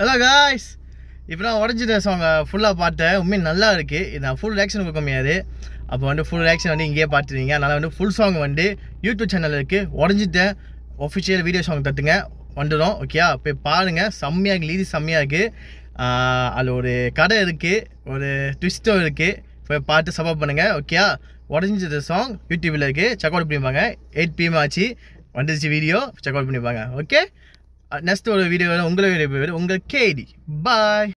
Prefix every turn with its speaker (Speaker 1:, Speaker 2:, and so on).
Speaker 1: Hello guys, இப்போ நான் உடஞ்சிட்ட song ஃபுல்லாக பார்த்தேன். உண்மையை நல்லா இருக்குது. இது நான் ஃபுல் ரியாக்ஷன் கொடுக்க முடியாது. அப்போ ஃபுல் ரியாக்ஷன் இங்கேயே பார்த்துருவீங்க. அதனால் ஃபுல் சாங் யூடியூப் சேனல் இருக்குது. உடஞ்சிட்டேன் ஒஃபிஷியல் வீடியோ சாங் தட்டுங்க வந்துடும். ஓகே, போய் பாருங்கள். செம்மையாக இருக்குது, லீதி செம்மையாக இருக்குது. அதில் ஒரு கதை இருக்குது, ஒரு ட்விஸ்ட்டும் இருக்குது. போய் பார்த்து சப்போர்ட் பண்ணுங்கள். ஓகே, உடஞ்சிட்ட சாங் யூடியூப்பில் இருக்குது. செக் அவுட் பண்ணிப்பாங்க. 8 PM ஆச்சு வந்துருச்சு வீடியோ. செக் அவுட் பண்ணிப்பாங்க. ஓகே, நெக்ஸ்ட் ஒரு வீடியோவில் உங்களை உங்கள் கேடி. பாய்.